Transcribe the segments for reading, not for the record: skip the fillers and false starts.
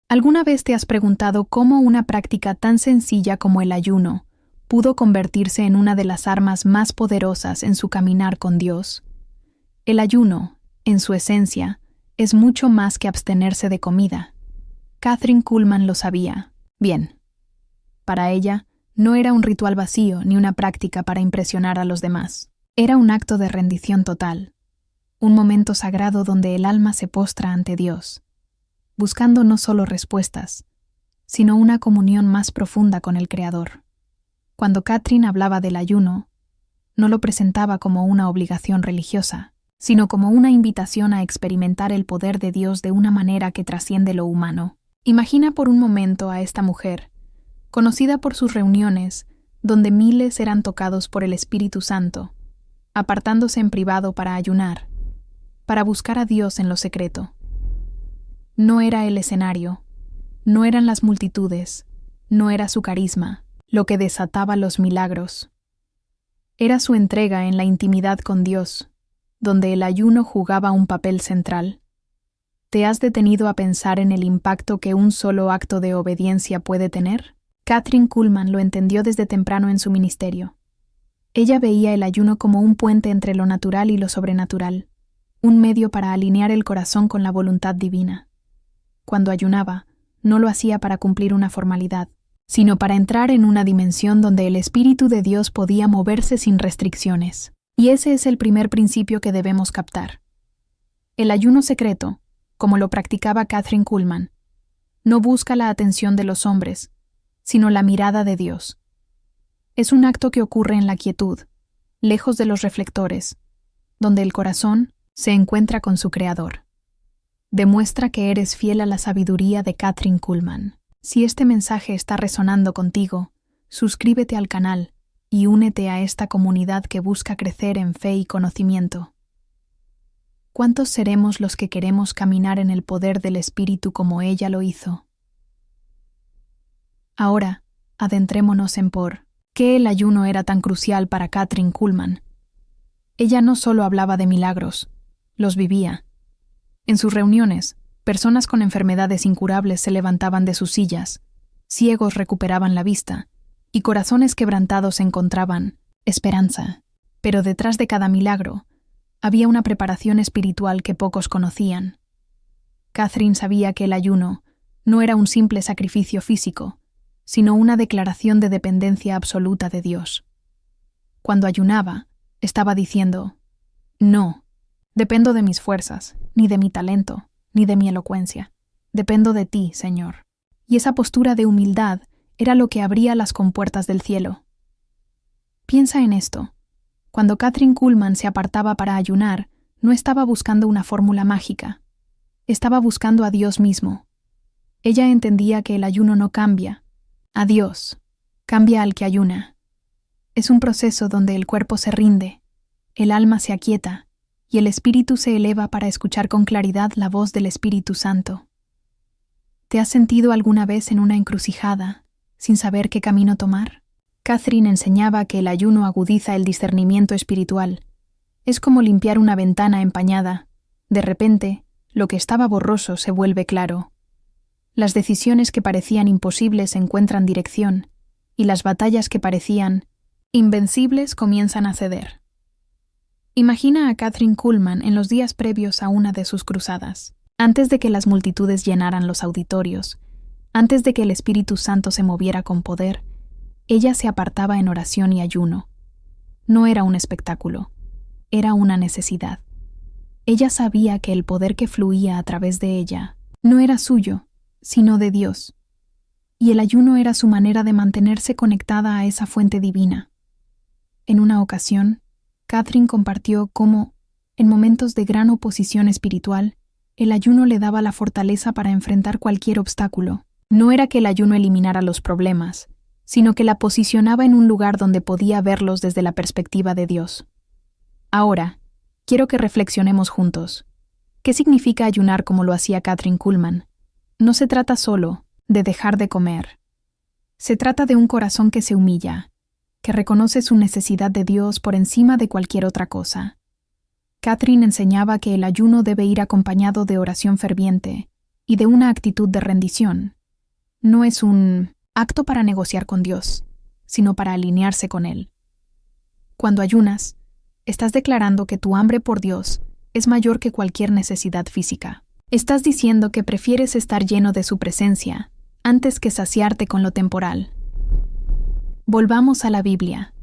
¿Alguna vez te has preguntado cómo una práctica tan sencilla como el ayuno pudo convertirse en una de las armas más poderosas en su caminar con Dios? El ayuno, en su esencia, es mucho más que abstenerse de comida. Kathryn Kuhlman lo sabía. Bien. Para ella, no era un ritual vacío ni una práctica para impresionar a los demás. Era un acto de rendición total, un momento sagrado donde el alma se postra ante Dios, buscando no solo respuestas, sino una comunión más profunda con el Creador. Cuando Kathryn hablaba del ayuno, no lo presentaba como una obligación religiosa, sino como una invitación a experimentar el poder de Dios de una manera que trasciende lo humano. Imagina por un momento a esta mujer, conocida por sus reuniones, donde miles eran tocados por el Espíritu Santo, apartándose en privado para ayunar, para buscar a Dios en lo secreto. No era el escenario, no eran las multitudes, no era su carisma lo que desataba los milagros. Era su entrega en la intimidad con Dios, donde el ayuno jugaba un papel central. ¿Te has detenido a pensar en el impacto que un solo acto de obediencia puede tener? Kathryn Kuhlman lo entendió desde temprano en su ministerio. Ella veía el ayuno como un puente entre lo natural y lo sobrenatural, un medio para alinear el corazón con la voluntad divina. Cuando ayunaba, no lo hacía para cumplir una formalidad, sino para entrar en una dimensión donde el Espíritu de Dios podía moverse sin restricciones. Y ese es el primer principio que debemos captar. El ayuno secreto, como lo practicaba Kathryn Kuhlman, no busca la atención de los hombres, sino la mirada de Dios. Es un acto que ocurre en la quietud, lejos de los reflectores, donde el corazón se encuentra con su Creador. Demuestra que eres fiel a la sabiduría de Kathryn Kuhlman. Si este mensaje está resonando contigo, suscríbete al canal y únete a esta comunidad que busca crecer en fe y conocimiento. ¿Cuántos seremos los que queremos caminar en el poder del Espíritu como ella lo hizo? Ahora, adentrémonos en por qué el ayuno era tan crucial para Kathryn Kuhlman. Ella no solo hablaba de milagros, los vivía. En sus reuniones, personas con enfermedades incurables se levantaban de sus sillas, ciegos recuperaban la vista, y corazones quebrantados encontraban esperanza. Pero detrás de cada milagro, había una preparación espiritual que pocos conocían. Kathryn sabía que el ayuno no era un simple sacrificio físico, sino una declaración de dependencia absoluta de Dios. Cuando ayunaba, estaba diciendo, no, dependo de mis fuerzas, ni de mi talento, ni de mi elocuencia. Dependo de ti, Señor. Y esa postura de humildad era lo que abría las compuertas del cielo. Piensa en esto. Cuando Kathryn Kuhlman se apartaba para ayunar, no estaba buscando una fórmula mágica. Estaba buscando a Dios mismo. Ella entendía que el ayuno no cambia a Dios, cambia al que ayuna. Es un proceso donde el cuerpo se rinde, el alma se aquieta, y el espíritu se eleva para escuchar con claridad la voz del Espíritu Santo. ¿Te has sentido alguna vez en una encrucijada, sin saber qué camino tomar? Kathryn enseñaba que el ayuno agudiza el discernimiento espiritual. Es como limpiar una ventana empañada. De repente, lo que estaba borroso se vuelve claro. Las decisiones que parecían imposibles encuentran dirección, y las batallas que parecían invencibles comienzan a ceder. Imagina a Kathryn Kuhlman en los días previos a una de sus cruzadas, antes de que las multitudes llenaran los auditorios, antes de que el Espíritu Santo se moviera con poder, ella se apartaba en oración y ayuno. No era un espectáculo, era una necesidad. Ella sabía que el poder que fluía a través de ella no era suyo, sino de Dios, y el ayuno era su manera de mantenerse conectada a esa fuente divina. En una ocasión, Kathryn compartió cómo, en momentos de gran oposición espiritual, el ayuno le daba la fortaleza para enfrentar cualquier obstáculo. No era que el ayuno eliminara los problemas, sino que la posicionaba en un lugar donde podía verlos desde la perspectiva de Dios. Ahora, quiero que reflexionemos juntos. ¿Qué significa ayunar como lo hacía Kathryn Kuhlman? No se trata solo de dejar de comer. Se trata de un corazón que se humilla, que reconoce su necesidad de Dios por encima de cualquier otra cosa. Kathryn enseñaba que el ayuno debe ir acompañado de oración ferviente, y de una actitud de rendición. No es un acto para negociar con Dios, sino para alinearse con Él. Cuando ayunas, estás declarando que tu hambre por Dios es mayor que cualquier necesidad física. Estás diciendo que prefieres estar lleno de su presencia antes que saciarte con lo temporal. Volvamos a la Biblia,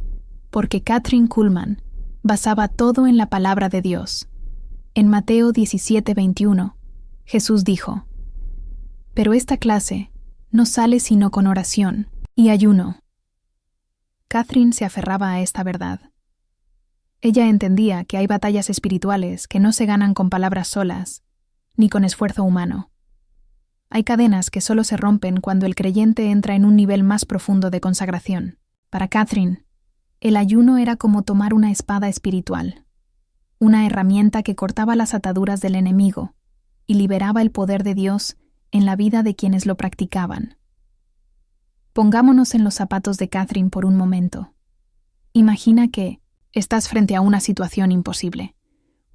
porque Kathryn Kuhlman basaba todo en la palabra de Dios. En Mateo 17:21, Jesús dijo: «Pero esta clase no sale sino con oración y ayuno». Kathryn se aferraba a esta verdad. Ella entendía que hay batallas espirituales que no se ganan con palabras solas, ni con esfuerzo humano. Hay cadenas que solo se rompen cuando el creyente entra en un nivel más profundo de consagración. Para Kathryn, el ayuno era como tomar una espada espiritual, una herramienta que cortaba las ataduras del enemigo y liberaba el poder de Dios en la vida de quienes lo practicaban. Pongámonos en los zapatos de Kathryn por un momento. Imagina que estás frente a una situación imposible,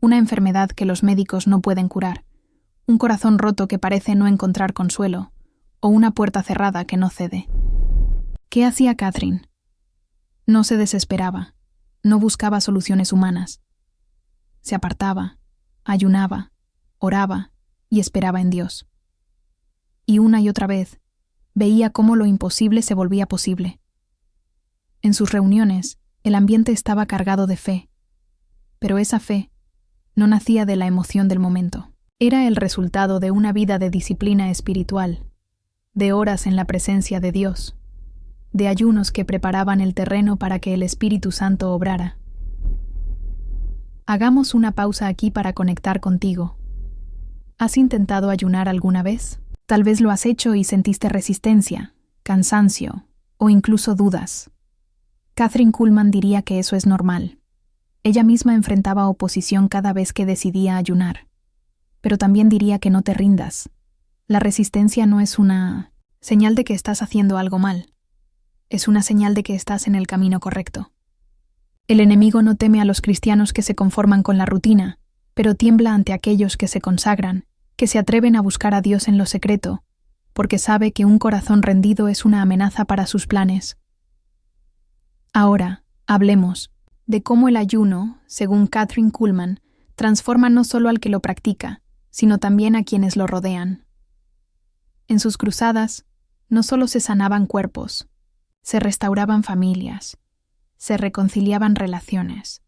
una enfermedad que los médicos no pueden curar, un corazón roto que parece no encontrar consuelo, o una puerta cerrada que no cede. ¿Qué hacía Kathryn? No se desesperaba, no buscaba soluciones humanas. Se apartaba, ayunaba, oraba y esperaba en Dios. Y una y otra vez, veía cómo lo imposible se volvía posible. En sus reuniones, el ambiente estaba cargado de fe, pero esa fe no nacía de la emoción del momento. Era el resultado de una vida de disciplina espiritual, de horas en la presencia de Dios, de ayunos que preparaban el terreno para que el Espíritu Santo obrara. Hagamos una pausa aquí para conectar contigo. ¿Has intentado ayunar alguna vez? Tal vez lo has hecho y sentiste resistencia, cansancio o incluso dudas. Kathryn Kuhlman diría que eso es normal. Ella misma enfrentaba oposición cada vez que decidía ayunar. Pero también diría que no te rindas. La resistencia no es una señal de que estás haciendo algo mal. Es una señal de que estás en el camino correcto. El enemigo no teme a los cristianos que se conforman con la rutina, pero tiembla ante aquellos que se consagran, que se atreven a buscar a Dios en lo secreto, porque sabe que un corazón rendido es una amenaza para sus planes. Ahora, hablemos de cómo el ayuno, según Kathryn Kuhlman, transforma no solo al que lo practica, sino también a quienes lo rodean. En sus cruzadas, no solo se sanaban cuerpos, se restauraban familias, se reconciliaban relaciones,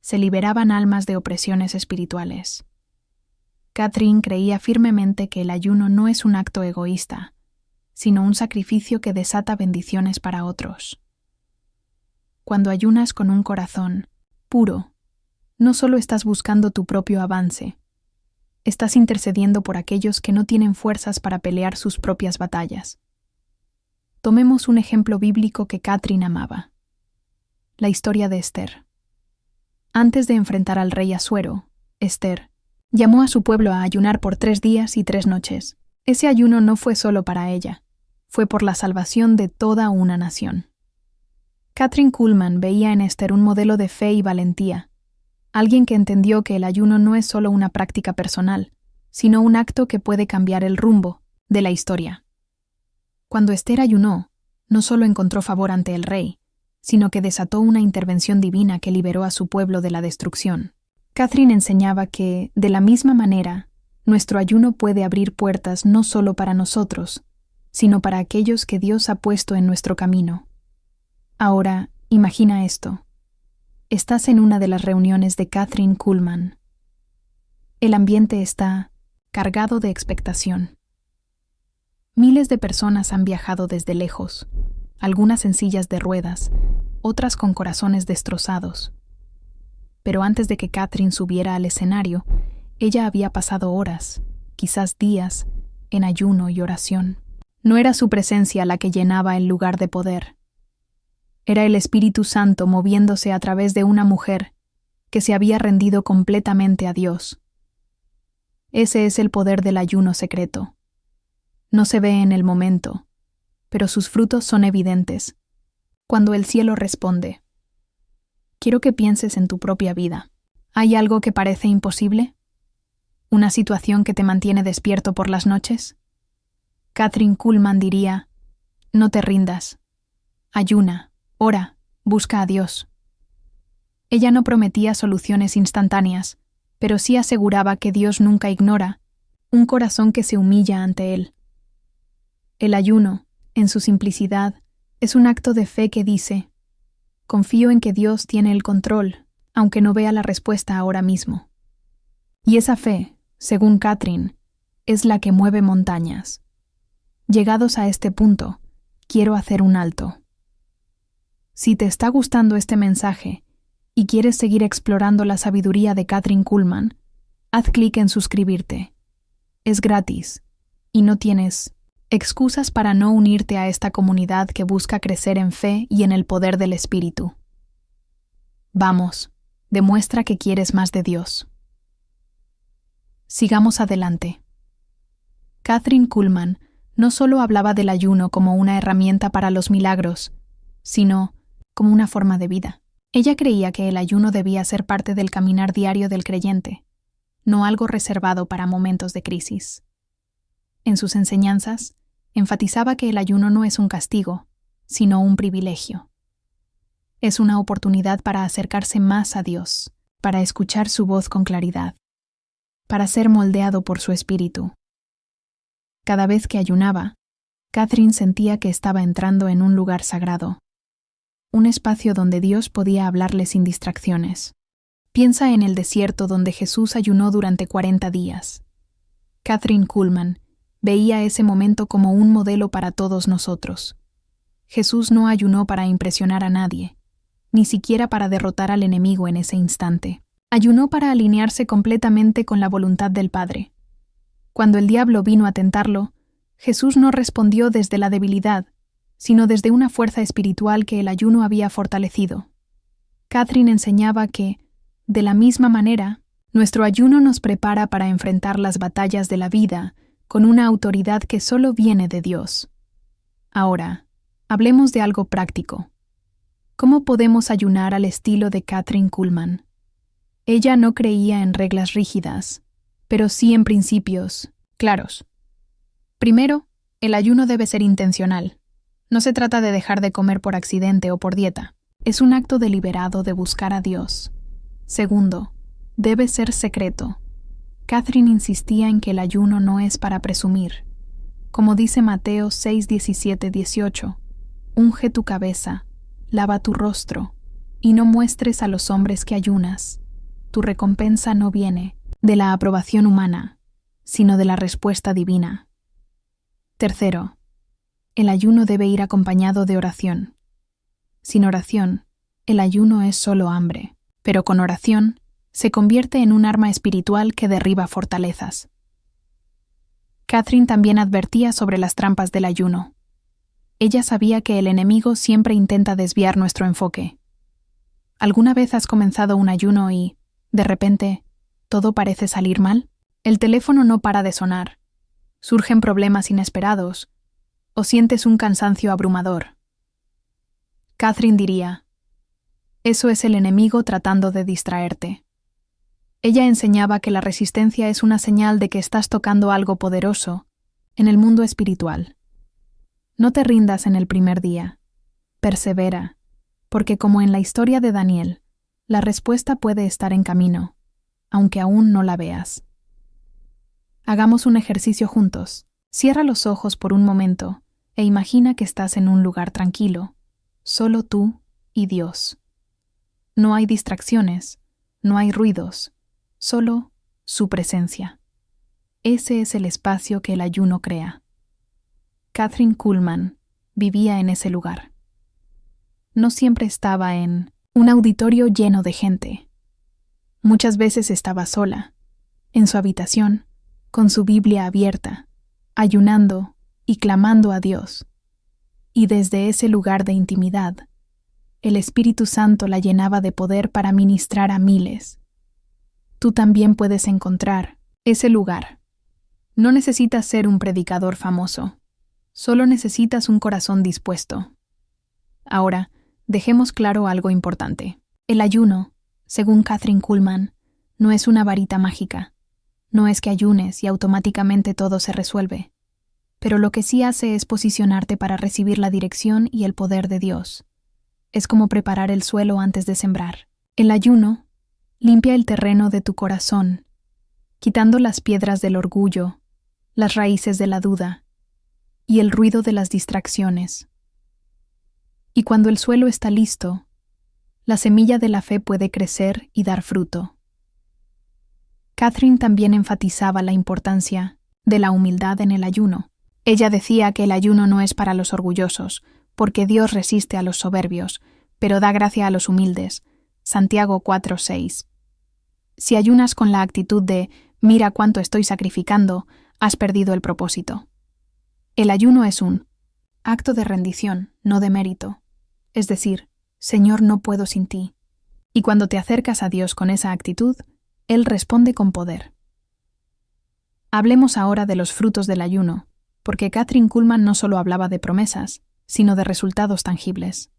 se liberaban almas de opresiones espirituales. Kathryn creía firmemente que el ayuno no es un acto egoísta, sino un sacrificio que desata bendiciones para otros. Cuando ayunas con un corazón puro, no solo estás buscando tu propio avance, estás intercediendo por aquellos que no tienen fuerzas para pelear sus propias batallas. Tomemos un ejemplo bíblico que Kathryn amaba: la historia de Esther. Antes de enfrentar al rey Asuero, Esther llamó a su pueblo a ayunar por 3 días y 3 noches. Ese ayuno no fue solo para ella, fue por la salvación de toda una nación. Kathryn Kuhlman veía en Esther un modelo de fe y valentía, alguien que entendió que el ayuno no es solo una práctica personal, sino un acto que puede cambiar el rumbo de la historia. Cuando Esther ayunó, no solo encontró favor ante el rey, sino que desató una intervención divina que liberó a su pueblo de la destrucción. Kathryn enseñaba que, de la misma manera, nuestro ayuno puede abrir puertas no solo para nosotros, sino para aquellos que Dios ha puesto en nuestro camino. Ahora, imagina esto. Estás en una de las reuniones de Kathryn Kuhlman. El ambiente está cargado de expectación. Miles de personas han viajado desde lejos, algunas en sillas de ruedas, otras con corazones destrozados. Pero antes de que Kathryn subiera al escenario, ella había pasado horas, quizás días, en ayuno y oración. No era su presencia la que llenaba el lugar de poder. Era el Espíritu Santo moviéndose a través de una mujer que se había rendido completamente a Dios. Ese es el poder del ayuno secreto. No se ve en el momento, pero sus frutos son evidentes. Cuando el cielo responde. Quiero que pienses en tu propia vida. ¿Hay algo que parece imposible? ¿Una situación que te mantiene despierto por las noches? Kathryn Kuhlman diría: no te rindas. Ayuna, ora, busca a Dios. Ella no prometía soluciones instantáneas, pero sí aseguraba que Dios nunca ignora un corazón que se humilla ante Él. El ayuno, en su simplicidad, es un acto de fe que dice: confío en que Dios tiene el control, aunque no vea la respuesta ahora mismo. Y esa fe, según Kathryn, es la que mueve montañas. Llegados a este punto, quiero hacer un alto. Si te está gustando este mensaje y quieres seguir explorando la sabiduría de Kathryn Kuhlman, haz clic en suscribirte. Es gratis y no tienes excusas para no unirte a esta comunidad que busca crecer en fe y en el poder del Espíritu. Vamos, demuestra que quieres más de Dios. Sigamos adelante. Kathryn Kuhlman no solo hablaba del ayuno como una herramienta para los milagros, sino como una forma de vida. Ella creía que el ayuno debía ser parte del caminar diario del creyente, no algo reservado para momentos de crisis. En sus enseñanzas, enfatizaba que el ayuno no es un castigo, sino un privilegio. Es una oportunidad para acercarse más a Dios, para escuchar su voz con claridad, para ser moldeado por su espíritu. Cada vez que ayunaba, Kathryn sentía que estaba entrando en un lugar sagrado, un espacio donde Dios podía hablarle sin distracciones. Piensa en el desierto donde Jesús ayunó durante 40 días. Kathryn Kuhlman veía ese momento como un modelo para todos nosotros. Jesús no ayunó para impresionar a nadie, ni siquiera para derrotar al enemigo en ese instante. Ayunó para alinearse completamente con la voluntad del Padre. Cuando el diablo vino a tentarlo, Jesús no respondió desde la debilidad, sino desde una fuerza espiritual que el ayuno había fortalecido. Kathryn enseñaba que, de la misma manera, nuestro ayuno nos prepara para enfrentar las batallas de la vida con una autoridad que solo viene de Dios. Ahora, hablemos de algo práctico. ¿Cómo podemos ayunar al estilo de Kathryn Kuhlman? Ella no creía en reglas rígidas, pero sí en principios claros. Primero, el ayuno debe ser intencional. No se trata de dejar de comer por accidente o por dieta. Es un acto deliberado de buscar a Dios. Segundo, debe ser secreto. Kathryn insistía en que el ayuno no es para presumir. Como dice Mateo 6:17-18, unge tu cabeza, lava tu rostro, y no muestres a los hombres que ayunas. Tu recompensa no viene de la aprobación humana, sino de la respuesta divina. Tercero, el ayuno debe ir acompañado de oración. Sin oración, el ayuno es solo hambre, pero con oración se convierte en un arma espiritual que derriba fortalezas. Kathryn también advertía sobre las trampas del ayuno. Ella sabía que el enemigo siempre intenta desviar nuestro enfoque. ¿Alguna vez has comenzado un ayuno y, de repente, todo parece salir mal? El teléfono no para de sonar, surgen problemas inesperados, o sientes un cansancio abrumador. Kathryn diría: eso es el enemigo tratando de distraerte. Ella enseñaba que la resistencia es una señal de que estás tocando algo poderoso en el mundo espiritual. No te rindas en el primer día. Persevera, porque como en la historia de Daniel, la respuesta puede estar en camino, aunque aún no la veas. Hagamos un ejercicio juntos. Cierra los ojos por un momento e imagina que estás en un lugar tranquilo, solo tú y Dios. No hay distracciones, no hay ruidos, solo su presencia. Ese es el espacio que el ayuno crea. Kathryn Kuhlman vivía en ese lugar. No siempre estaba en un auditorio lleno de gente. Muchas veces estaba sola, en su habitación, con su Biblia abierta, ayunando y clamando a Dios. Y desde ese lugar de intimidad, el Espíritu Santo la llenaba de poder para ministrar a miles. Tú también puedes encontrar ese lugar. No necesitas ser un predicador famoso, solo necesitas un corazón dispuesto. Ahora, dejemos claro algo importante. El ayuno, según Kathryn Kuhlman, no es una varita mágica. No es que ayunes y automáticamente todo se resuelve, pero lo que sí hace es posicionarte para recibir la dirección y el poder de Dios. Es como preparar el suelo antes de sembrar. El ayuno limpia el terreno de tu corazón, quitando las piedras del orgullo, las raíces de la duda y el ruido de las distracciones. Y cuando el suelo está listo, la semilla de la fe puede crecer y dar fruto. Catherine también enfatizaba la importancia de la humildad en el ayuno. Ella decía que el ayuno no es para los orgullosos, porque Dios resiste a los soberbios, pero da gracia a los humildes. Santiago 4:6. Si ayunas con la actitud de «mira cuánto estoy sacrificando», has perdido el propósito. El ayuno es un acto de rendición, no de mérito. Es decir, Señor, no puedo sin ti. Y cuando te acercas a Dios con esa actitud, Él responde con poder. Hablemos ahora de los frutos del ayuno, porque Kathryn Kuhlman no solo hablaba de promesas, sino de resultados tangibles.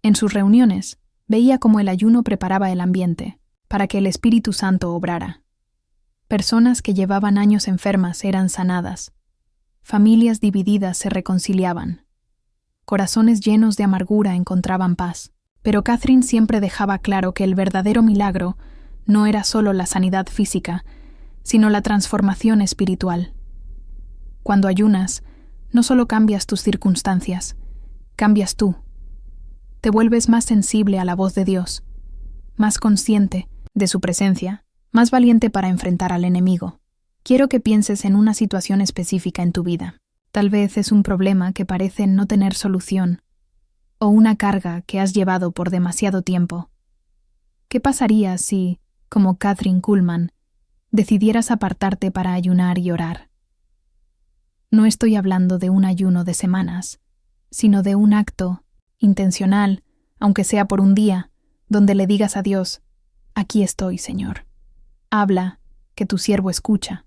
En sus reuniones, veía cómo el ayuno preparaba el ambiente para que el Espíritu Santo obrara. Personas que llevaban años enfermas eran sanadas. Familias divididas se reconciliaban. Corazones llenos de amargura encontraban paz. Pero Kathryn siempre dejaba claro que el verdadero milagro no era solo la sanidad física, sino la transformación espiritual. Cuando ayunas, no solo cambias tus circunstancias, cambias tú. Te vuelves más sensible a la voz de Dios, más consciente de su presencia, más valiente para enfrentar al enemigo. Quiero que pienses en una situación específica en tu vida. Tal vez es un problema que parece no tener solución, o una carga que has llevado por demasiado tiempo. ¿Qué pasaría si, como Kathryn Kuhlman, decidieras apartarte para ayunar y orar? No estoy hablando de un ayuno de semanas, sino de un acto intencional, aunque sea por un día, donde le digas a Dios: «Aquí estoy, Señor. Habla, que tu siervo escucha».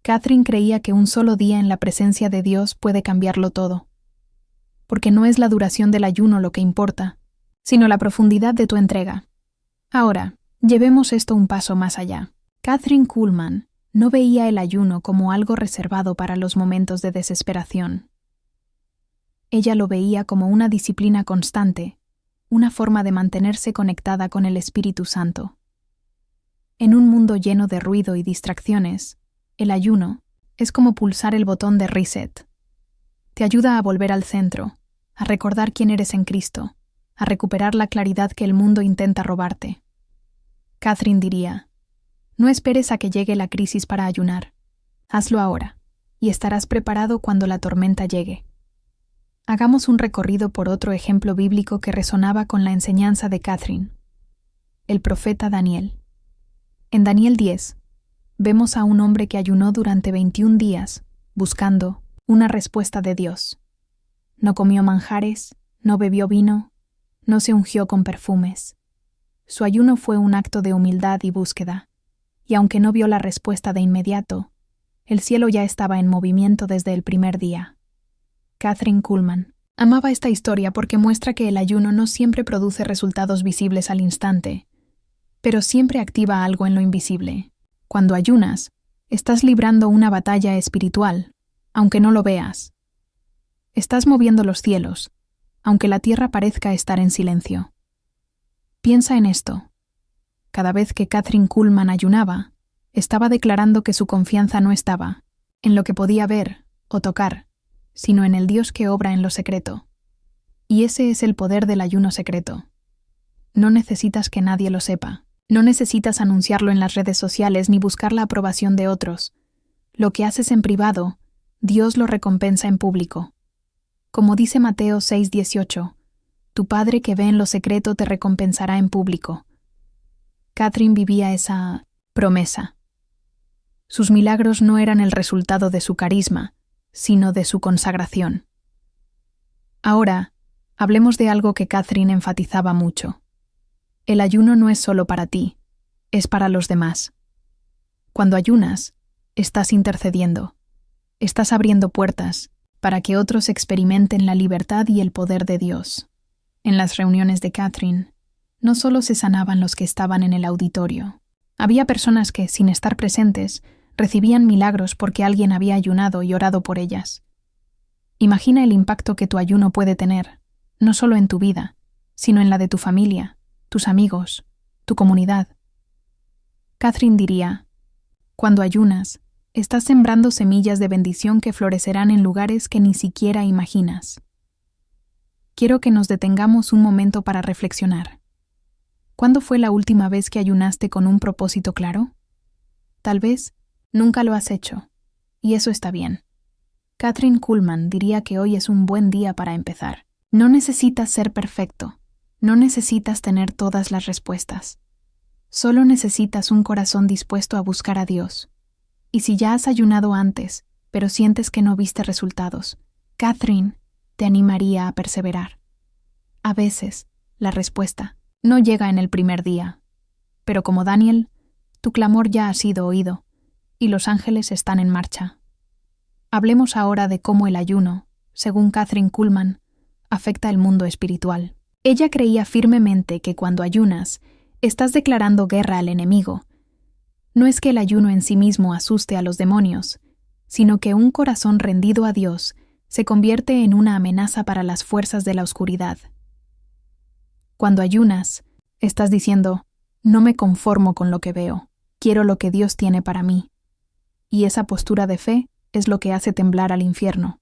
Kathryn creía que un solo día en la presencia de Dios puede cambiarlo todo, porque no es la duración del ayuno lo que importa, sino la profundidad de tu entrega. Ahora, llevemos esto un paso más allá. Kathryn Kuhlman no veía el ayuno como algo reservado para los momentos de desesperación. Ella lo veía como una disciplina constante, una forma de mantenerse conectada con el Espíritu Santo. En un mundo lleno de ruido y distracciones, el ayuno es como pulsar el botón de reset. Te ayuda a volver al centro, a recordar quién eres en Cristo, a recuperar la claridad que el mundo intenta robarte. Kathryn diría: no esperes a que llegue la crisis para ayunar. Hazlo ahora, y estarás preparado cuando la tormenta llegue. Hagamos un recorrido por otro ejemplo bíblico que resonaba con la enseñanza de Kathryn: el profeta Daniel. En Daniel 10, vemos a un hombre que ayunó durante 21 días, buscando una respuesta de Dios. No comió manjares, no bebió vino, no se ungió con perfumes. Su ayuno fue un acto de humildad y búsqueda, y aunque no vio la respuesta de inmediato, el cielo ya estaba en movimiento desde el primer día. Kathryn Kuhlman amaba esta historia porque muestra que el ayuno no siempre produce resultados visibles al instante, pero siempre activa algo en lo invisible. Cuando ayunas, estás librando una batalla espiritual, aunque no lo veas. Estás moviendo los cielos, aunque la tierra parezca estar en silencio. Piensa en esto. Cada vez que Kathryn Kuhlman ayunaba, estaba declarando que su confianza no estaba en lo que podía ver o tocar, sino en el Dios que obra en lo secreto. Y ese es el poder del ayuno secreto. No necesitas que nadie lo sepa. No necesitas anunciarlo en las redes sociales ni buscar la aprobación de otros. Lo que haces en privado, Dios lo recompensa en público. Como dice Mateo 6:18, tu Padre que ve en lo secreto te recompensará en público. Kathryn vivía esa promesa. Sus milagros no eran el resultado de su carisma, sino de su consagración. Ahora, hablemos de algo que Kathryn enfatizaba mucho. El ayuno no es solo para ti, es para los demás. Cuando ayunas, estás intercediendo, estás abriendo puertas para que otros experimenten la libertad y el poder de Dios. En las reuniones de Kathryn, no solo se sanaban los que estaban en el auditorio, Había personas que, sin estar presentes, recibían milagros porque alguien había ayunado y orado por ellas. Imagina el impacto que tu ayuno puede tener, no solo en tu vida, sino en la de tu familia, tus amigos, tu comunidad. Catherine diría, cuando ayunas, estás sembrando semillas de bendición que florecerán en lugares que ni siquiera imaginas. Quiero que nos detengamos un momento para reflexionar. ¿Cuándo fue la última vez que ayunaste con un propósito claro? Tal vez nunca lo has hecho, y eso está bien. Kathryn Kuhlman diría que hoy es un buen día para empezar. No necesitas ser perfecto, no necesitas tener todas las respuestas. Solo necesitas un corazón dispuesto a buscar a Dios. Y si ya has ayunado antes, pero sientes que no viste resultados, Kathryn te animaría a perseverar. A veces, la respuesta no llega en el primer día, pero como Daniel, tu clamor ya ha sido oído, y los ángeles están en marcha. Hablemos ahora de cómo el ayuno, según Kathryn Kuhlman, afecta el mundo espiritual. Ella creía firmemente que cuando ayunas, estás declarando guerra al enemigo. No es que el ayuno en sí mismo asuste a los demonios, sino que un corazón rendido a Dios se convierte en una amenaza para las fuerzas de la oscuridad. Cuando ayunas, estás diciendo, no me conformo con lo que veo, quiero lo que Dios tiene para mí. Y esa postura de fe es lo que hace temblar al infierno.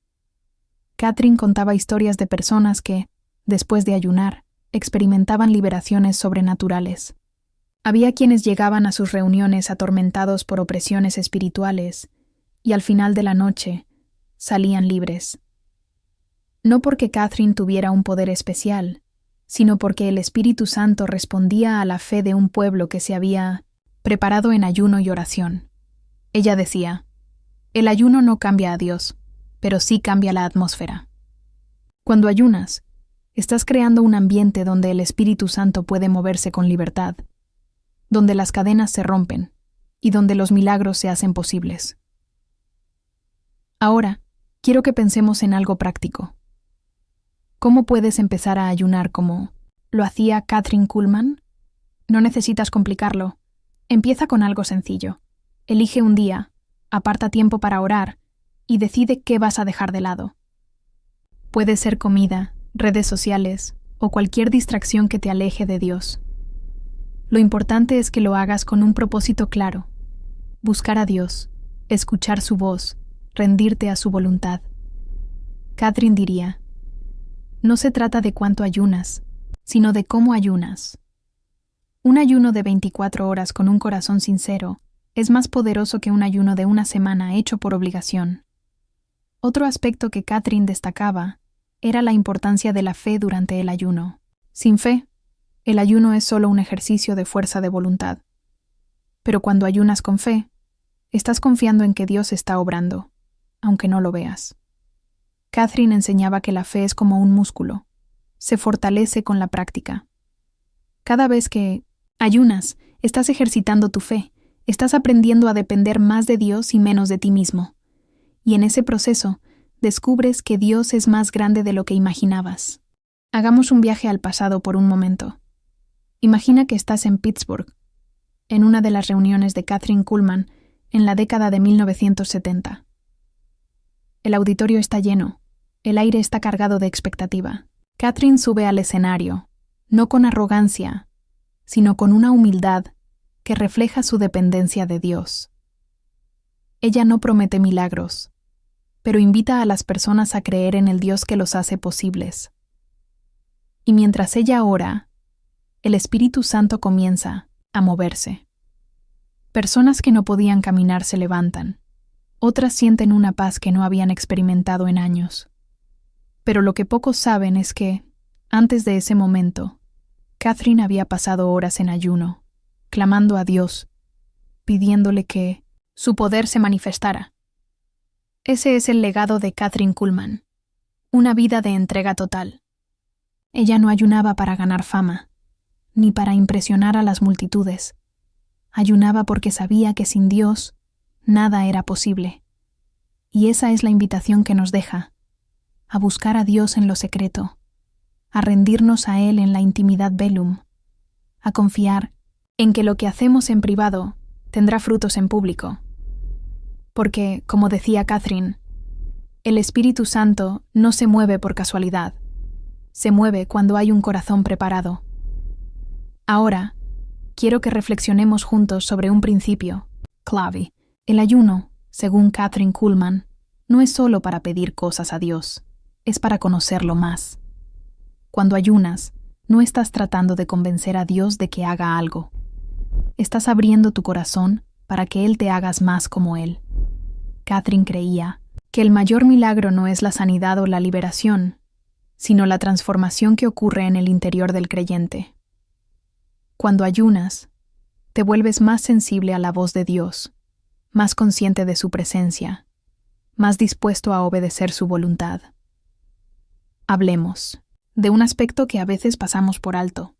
Kathryn contaba historias de personas que, después de ayunar, experimentaban liberaciones sobrenaturales. Había quienes llegaban a sus reuniones atormentados por opresiones espirituales y al final de la noche salían libres. No porque Kathryn tuviera un poder especial, sino porque el Espíritu Santo respondía a la fe de un pueblo que se había preparado en ayuno y oración. Ella decía, el ayuno no cambia a Dios, pero sí cambia la atmósfera. Cuando ayunas, estás creando un ambiente donde el Espíritu Santo puede moverse con libertad, donde las cadenas se rompen y donde los milagros se hacen posibles. Ahora, quiero que pensemos en algo práctico. ¿Cómo puedes empezar a ayunar como lo hacía Kathryn Kuhlman? No necesitas complicarlo. Empieza con algo sencillo. Elige un día, aparta tiempo para orar y decide qué vas a dejar de lado. Puede ser comida, redes sociales o cualquier distracción que te aleje de Dios. Lo importante es que lo hagas con un propósito claro: buscar a Dios, escuchar su voz, rendirte a su voluntad. Kathryn diría, no se trata de cuánto ayunas, sino de cómo ayunas. Un ayuno de 24 horas con un corazón sincero es más poderoso que un ayuno de una semana hecho por obligación. Otro aspecto que Kathryn destacaba era la importancia de la fe durante el ayuno. Sin fe, el ayuno es solo un ejercicio de fuerza de voluntad. Pero cuando ayunas con fe, estás confiando en que Dios está obrando, aunque no lo veas. Kathryn enseñaba que la fe es como un músculo. Se fortalece con la práctica. Cada vez que ayunas, estás ejercitando tu fe, estás aprendiendo a depender más de Dios y menos de ti mismo. Y en ese proceso, descubres que Dios es más grande de lo que imaginabas. Hagamos un viaje al pasado por un momento. Imagina que estás en Pittsburgh, en una de las reuniones de Kathryn Kuhlman en la década de 1970. El auditorio está lleno, el aire está cargado de expectativa. Kathryn sube al escenario, no con arrogancia, sino con una humildad que refleja su dependencia de Dios. Ella no promete milagros, pero invita a las personas a creer en el Dios que los hace posibles. Y mientras ella ora, el Espíritu Santo comienza a moverse. Personas que no podían caminar se levantan. Otras sienten una paz que no habían experimentado en años. Pero lo que pocos saben es que, antes de ese momento, Kathryn había pasado horas en ayuno, clamando a Dios, pidiéndole que su poder se manifestara. Ese es el legado de Kathryn Kuhlman, una vida de entrega total. Ella no ayunaba para ganar fama, ni para impresionar a las multitudes. Ayunaba porque sabía que sin Dios nada era posible. Y esa es la invitación que nos deja, a buscar a Dios en lo secreto, a rendirnos a Él en la intimidad velum, a confiar en que lo que hacemos en privado tendrá frutos en público. Porque, como decía Catherine, el Espíritu Santo no se mueve por casualidad, se mueve cuando hay un corazón preparado. Ahora, quiero que reflexionemos juntos sobre un principio clave. El ayuno, según Kathryn Kuhlman, no es solo para pedir cosas a Dios, es para conocerlo más. Cuando ayunas, no estás tratando de convencer a Dios de que haga algo. Estás abriendo tu corazón para que Él te hagas más como Él. Kathryn creía que el mayor milagro no es la sanidad o la liberación, sino la transformación que ocurre en el interior del creyente. Cuando ayunas, te vuelves más sensible a la voz de Dios, más consciente de su presencia, más dispuesto a obedecer su voluntad. Hablemos de un aspecto que a veces pasamos por alto,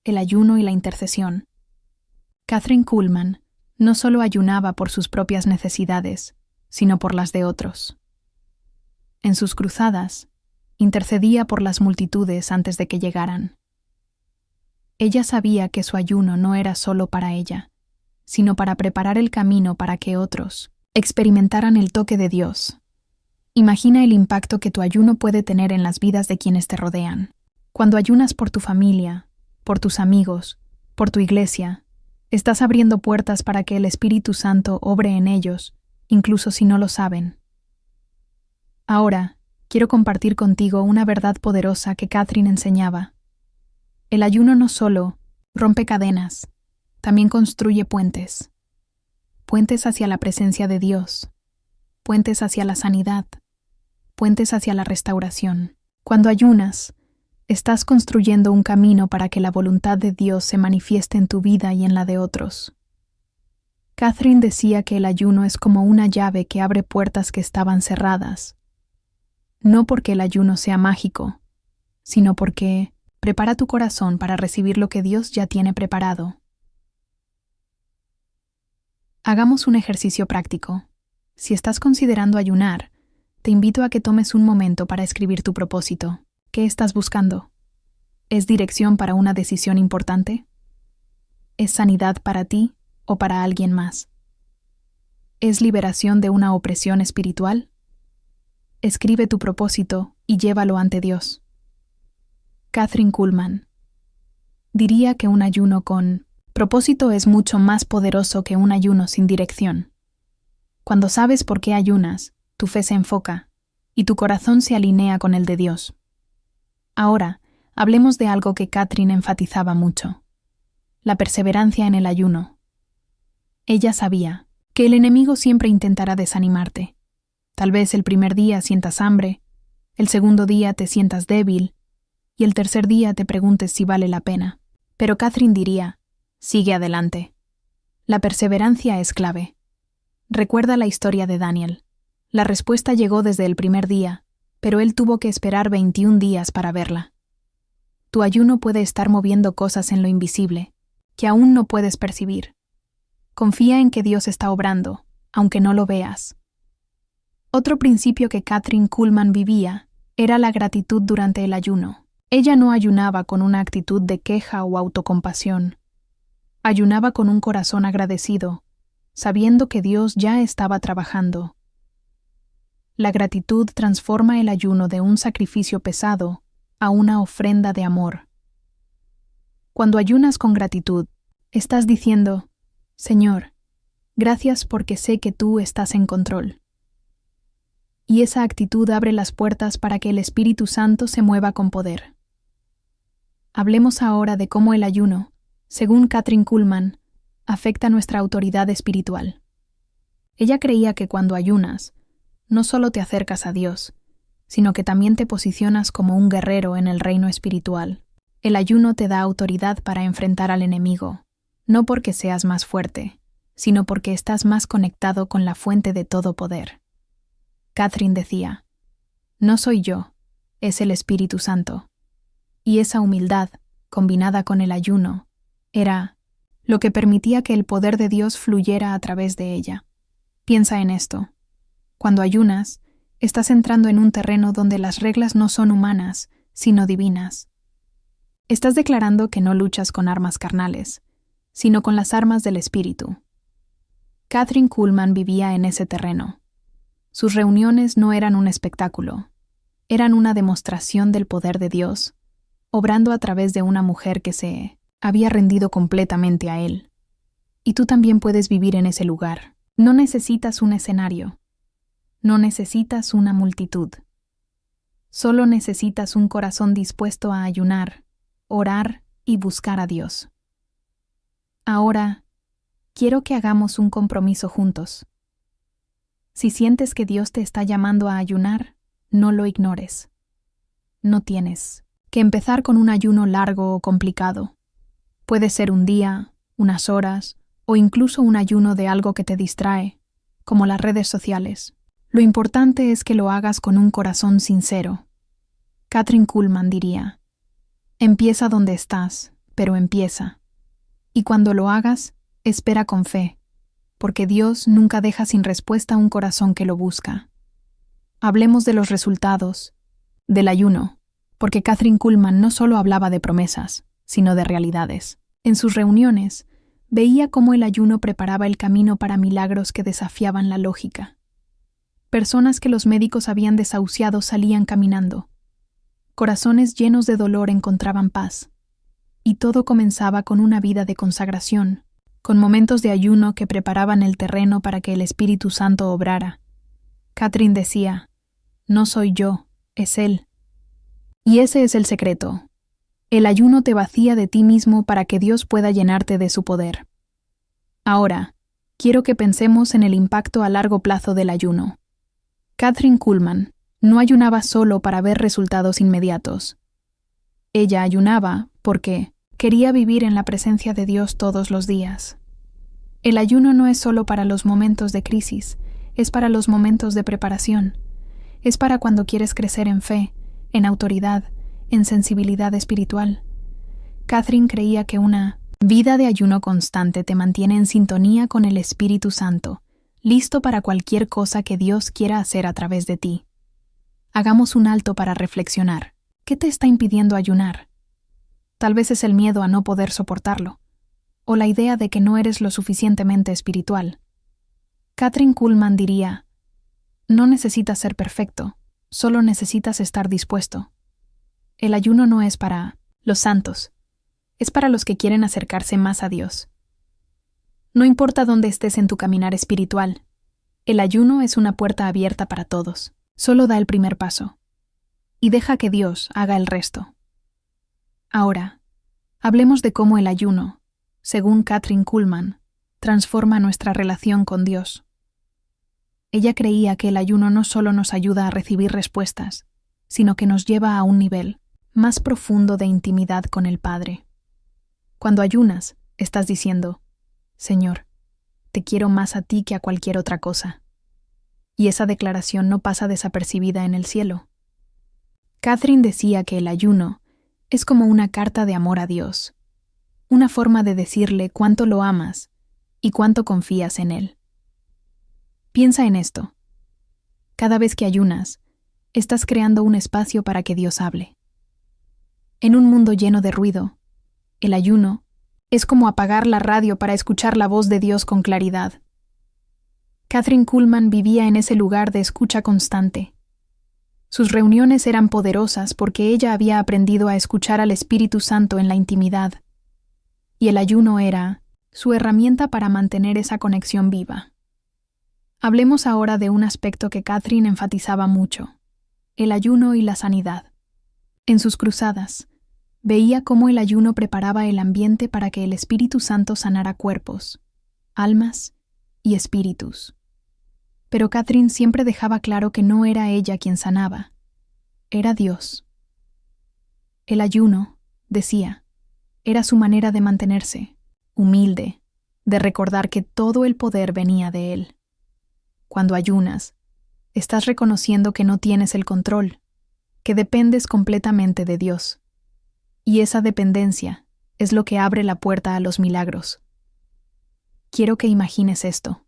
el ayuno y la intercesión. Kathryn Kuhlman no solo ayunaba por sus propias necesidades, sino por las de otros. En sus cruzadas, intercedía por las multitudes antes de que llegaran. Ella sabía que su ayuno no era solo para ella, sino para preparar el camino para que otros experimentaran el toque de Dios. Imagina el impacto que tu ayuno puede tener en las vidas de quienes te rodean. Cuando ayunas por tu familia, por tus amigos, por tu iglesia, estás abriendo puertas para que el Espíritu Santo obre en ellos, incluso si no lo saben. Ahora, quiero compartir contigo una verdad poderosa que Kathryn enseñaba. El ayuno no solo rompe cadenas, también construye puentes. Puentes hacia la presencia de Dios, puentes hacia la sanidad, puentes hacia la restauración. Cuando ayunas, estás construyendo un camino para que la voluntad de Dios se manifieste en tu vida y en la de otros. Kathryn decía que el ayuno es como una llave que abre puertas que estaban cerradas. No porque el ayuno sea mágico, sino porque prepara tu corazón para recibir lo que Dios ya tiene preparado. Hagamos un ejercicio práctico. Si estás considerando ayunar, te invito a que tomes un momento para escribir tu propósito. ¿Qué estás buscando? ¿Es dirección para una decisión importante? ¿Es sanidad para ti o para alguien más? ¿Es liberación de una opresión espiritual? Escribe tu propósito y llévalo ante Dios. Kathryn Kuhlman diría que un ayuno con propósito es mucho más poderoso que un ayuno sin dirección. Cuando sabes por qué ayunas, tu fe se enfoca y tu corazón se alinea con el de Dios. Ahora, hablemos de algo que Kathryn enfatizaba mucho: la perseverancia en el ayuno. Ella sabía que el enemigo siempre intentará desanimarte. Tal vez el primer día sientas hambre, el segundo día te sientas débil, y el tercer día te preguntes si vale la pena. Pero Kathryn diría: sigue adelante. La perseverancia es clave. Recuerda la historia de Daniel. La respuesta llegó desde el primer día, pero él tuvo que esperar 21 días para verla. Tu ayuno puede estar moviendo cosas en lo invisible, que aún no puedes percibir. Confía en que Dios está obrando, aunque no lo veas. Otro principio que Kathryn Kuhlman vivía era la gratitud durante el ayuno. Ella no ayunaba con una actitud de queja o autocompasión. Ayunaba con un corazón agradecido, sabiendo que Dios ya estaba trabajando. La gratitud transforma el ayuno de un sacrificio pesado a una ofrenda de amor. Cuando ayunas con gratitud, estás diciendo: Señor, gracias porque sé que tú estás en control. Y esa actitud abre las puertas para que el Espíritu Santo se mueva con poder. Hablemos ahora de cómo el ayuno, según Kathryn Kuhlman, afecta nuestra autoridad espiritual. Ella creía que cuando ayunas, no solo te acercas a Dios, sino que también te posicionas como un guerrero en el reino espiritual. El ayuno te da autoridad para enfrentar al enemigo, no porque seas más fuerte, sino porque estás más conectado con la fuente de todo poder. Kathryn decía: no soy yo, es el Espíritu Santo. Y esa humildad, combinada con el ayuno, era lo que permitía que el poder de Dios fluyera a través de ella. Piensa en esto. Cuando ayunas, estás entrando en un terreno donde las reglas no son humanas, sino divinas. Estás declarando que no luchas con armas carnales, sino con las armas del Espíritu. Kathryn Kuhlman vivía en ese terreno. Sus reuniones no eran un espectáculo, eran una demostración del poder de Dios, obrando a través de una mujer que se había rendido completamente a Él. Y tú también puedes vivir en ese lugar. No necesitas un escenario. No necesitas una multitud. Solo necesitas un corazón dispuesto a ayunar, orar y buscar a Dios. Ahora, quiero que hagamos un compromiso juntos. Si sientes que Dios te está llamando a ayunar, no lo ignores. No tienes que empezar con un ayuno largo o complicado. Puede ser un día, unas horas, o incluso un ayuno de algo que te distrae, como las redes sociales. Lo importante es que lo hagas con un corazón sincero. Kathryn Kuhlman diría, empieza donde estás, pero empieza. Y cuando lo hagas, espera con fe, porque Dios nunca deja sin respuesta un corazón que lo busca. Hablemos de los resultados, del ayuno, porque Kathryn Kuhlman no solo hablaba de promesas, sino de realidades. En sus reuniones, veía cómo el ayuno preparaba el camino para milagros que desafiaban la lógica. Personas que los médicos habían desahuciado salían caminando. Corazones llenos de dolor encontraban paz. Y todo comenzaba con una vida de consagración, con momentos de ayuno que preparaban el terreno para que el Espíritu Santo obrara. Kathryn decía, no soy yo, es Él. Y ese es el secreto. El ayuno te vacía de ti mismo para que Dios pueda llenarte de su poder. Ahora, quiero que pensemos en el impacto a largo plazo del ayuno. Kathryn Kuhlman no ayunaba solo para ver resultados inmediatos. Ella ayunaba porque quería vivir en la presencia de Dios todos los días. El ayuno no es solo para los momentos de crisis, es para los momentos de preparación. Es para cuando quieres crecer en fe, en autoridad, en sensibilidad espiritual. Kathryn creía que una vida de ayuno constante te mantiene en sintonía con el Espíritu Santo, listo para cualquier cosa que Dios quiera hacer a través de ti. Hagamos un alto para reflexionar. ¿Qué te está impidiendo ayunar? Tal vez es el miedo a no poder soportarlo, o la idea de que no eres lo suficientemente espiritual. Kathryn Kuhlman diría, no necesitas ser perfecto, solo necesitas estar dispuesto. El ayuno no es para los santos, es para los que quieren acercarse más a Dios. No importa dónde estés en tu caminar espiritual, el ayuno es una puerta abierta para todos. Solo da el primer paso, y deja que Dios haga el resto. Ahora, hablemos de cómo el ayuno, según Kathryn Kuhlman, transforma nuestra relación con Dios. Ella creía que el ayuno no solo nos ayuda a recibir respuestas, sino que nos lleva a un nivel más profundo de intimidad con el Padre. Cuando ayunas, estás diciendo, Señor, te quiero más a ti que a cualquier otra cosa. Y esa declaración no pasa desapercibida en el cielo. Kathryn decía que el ayuno es como una carta de amor a Dios, una forma de decirle cuánto lo amas y cuánto confías en Él. Piensa en esto. Cada vez que ayunas, estás creando un espacio para que Dios hable. En un mundo lleno de ruido, el ayuno es como apagar la radio para escuchar la voz de Dios con claridad. Kathryn Kuhlman vivía en ese lugar de escucha constante. Sus reuniones eran poderosas porque ella había aprendido a escuchar al Espíritu Santo en la intimidad, y el ayuno era su herramienta para mantener esa conexión viva. Hablemos ahora de un aspecto que Kathryn enfatizaba mucho, el ayuno y la sanidad. En sus cruzadas, veía cómo el ayuno preparaba el ambiente para que el Espíritu Santo sanara cuerpos, almas y espíritus. Pero Kathryn siempre dejaba claro que no era ella quien sanaba, era Dios. El ayuno, decía, era su manera de mantenerse, humilde, de recordar que todo el poder venía de Él. Cuando ayunas, estás reconociendo que no tienes el control, que dependes completamente de Dios. Y esa dependencia es lo que abre la puerta a los milagros. Quiero que imagines esto.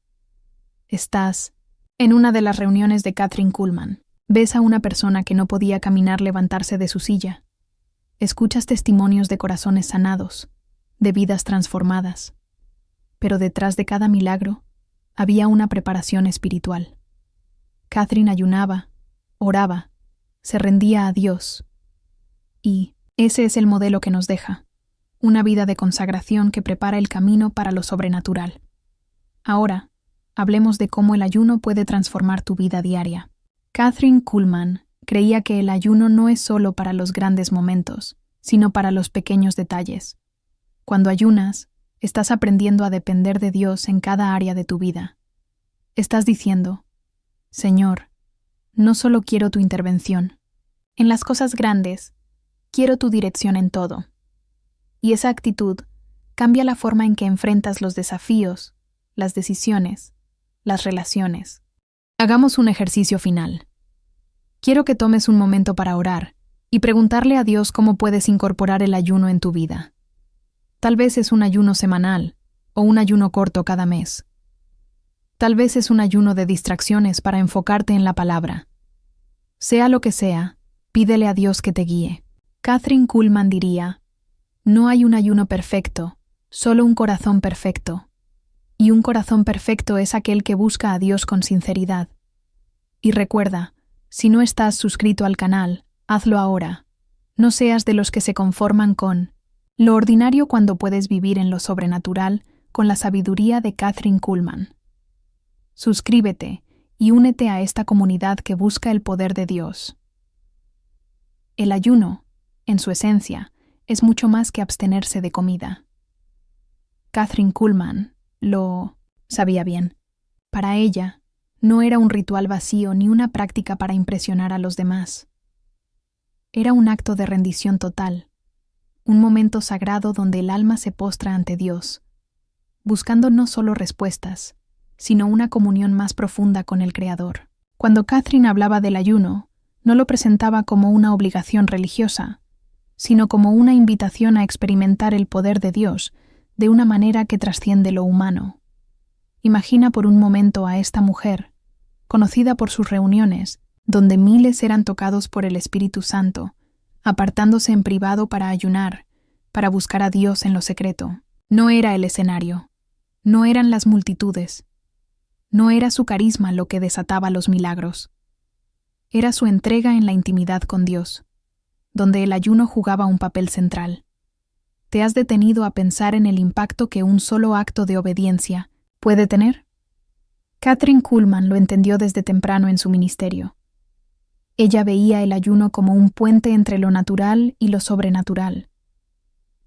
Estás en una de las reuniones de Kathryn Kuhlman. Ves a una persona que no podía caminar levantarse de su silla. Escuchas testimonios de corazones sanados, de vidas transformadas. Pero detrás de cada milagro había una preparación espiritual. Catherine ayunaba, oraba, se rendía a Dios. Y ese es el modelo que nos deja, una vida de consagración que prepara el camino para lo sobrenatural. Ahora, hablemos de cómo el ayuno puede transformar tu vida diaria. Kathryn Kuhlman creía que el ayuno no es solo para los grandes momentos, sino para los pequeños detalles. Cuando ayunas, estás aprendiendo a depender de Dios en cada área de tu vida. Estás diciendo, Señor, no solo quiero tu intervención. En las cosas grandes, quiero tu dirección en todo. Y esa actitud cambia la forma en que enfrentas los desafíos, las decisiones, las relaciones. Hagamos un ejercicio final. Quiero que tomes un momento para orar y preguntarle a Dios cómo puedes incorporar el ayuno en tu vida. Tal vez es un ayuno semanal o un ayuno corto cada mes. Tal vez es un ayuno de distracciones para enfocarte en la palabra. Sea lo que sea, pídele a Dios que te guíe. Kathryn Kuhlman diría, no hay un ayuno perfecto, solo un corazón perfecto. Y un corazón perfecto es aquel que busca a Dios con sinceridad. Y recuerda, si no estás suscrito al canal, hazlo ahora. No seas de los que se conforman con lo ordinario cuando puedes vivir en lo sobrenatural con la sabiduría de Kathryn Kuhlman. Suscríbete y únete a esta comunidad que busca el poder de Dios. El ayuno, en su esencia, es mucho más que abstenerse de comida. Kathryn Kuhlman lo sabía bien. Para ella, no era un ritual vacío ni una práctica para impresionar a los demás. Era un acto de rendición total, un momento sagrado donde el alma se postra ante Dios, buscando no solo respuestas, sino una comunión más profunda con el Creador. Cuando Kathryn hablaba del ayuno, no lo presentaba como una obligación religiosa, sino como una invitación a experimentar el poder de Dios de una manera que trasciende lo humano. Imagina por un momento a esta mujer, conocida por sus reuniones, donde miles eran tocados por el Espíritu Santo, apartándose en privado para ayunar, para buscar a Dios en lo secreto. No era el escenario, no eran las multitudes, no era su carisma lo que desataba los milagros. Era su entrega en la intimidad con Dios, donde el ayuno jugaba un papel central. ¿Te has detenido a pensar en el impacto que un solo acto de obediencia puede tener? Kathryn Kuhlman lo entendió desde temprano en su ministerio. Ella veía el ayuno como un puente entre lo natural y lo sobrenatural,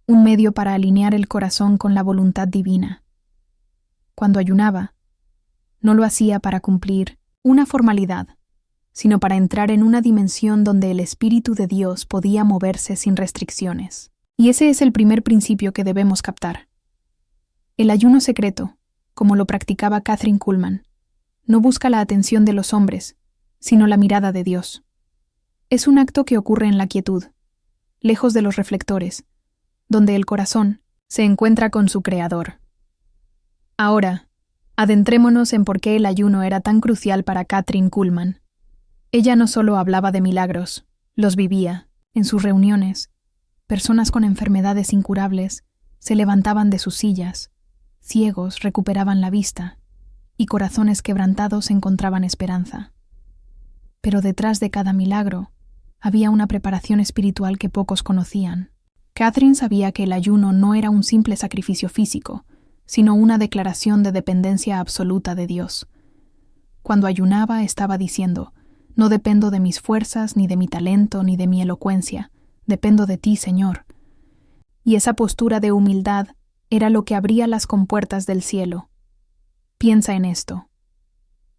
un medio para alinear el corazón con la voluntad divina. Cuando ayunaba, no lo hacía para cumplir una formalidad, sino para entrar en una dimensión donde el Espíritu de Dios podía moverse sin restricciones. Y ese es el primer principio que debemos captar. El ayuno secreto, como lo practicaba Kathryn Kuhlman, no busca la atención de los hombres, sino la mirada de Dios. Es un acto que ocurre en la quietud, lejos de los reflectores, donde el corazón se encuentra con su Creador. Ahora, adentrémonos en por qué el ayuno era tan crucial para Kathryn Kuhlman. Ella no solo hablaba de milagros, los vivía. En sus reuniones, personas con enfermedades incurables se levantaban de sus sillas, ciegos recuperaban la vista, y corazones quebrantados encontraban esperanza. Pero detrás de cada milagro había una preparación espiritual que pocos conocían. Kathryn sabía que el ayuno no era un simple sacrificio físico, sino una declaración de dependencia absoluta de Dios. Cuando ayunaba estaba diciendo, no dependo de mis fuerzas, ni de mi talento, ni de mi elocuencia, dependo de ti, Señor. Y esa postura de humildad era lo que abría las compuertas del cielo. Piensa en esto.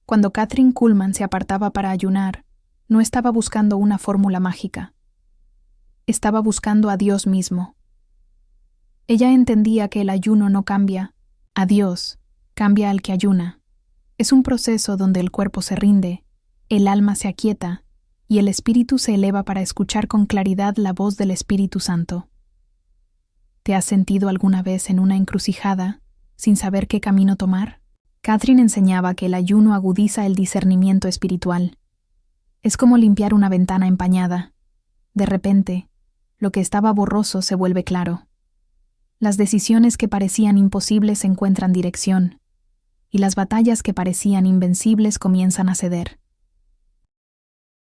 Cuando Kathryn Kuhlman se apartaba para ayunar, no estaba buscando una fórmula mágica. Estaba buscando a Dios mismo. Ella entendía que el ayuno no cambia a Dios, cambia al que ayuna. Es un proceso donde el cuerpo se rinde, el alma se aquieta y el espíritu se eleva para escuchar con claridad la voz del Espíritu Santo. ¿Te has sentido alguna vez en una encrucijada, sin saber qué camino tomar? Kathryn enseñaba que el ayuno agudiza el discernimiento espiritual. Es como limpiar una ventana empañada. De repente, lo que estaba borroso se vuelve claro. Las decisiones que parecían imposibles encuentran dirección, y las batallas que parecían invencibles comienzan a ceder.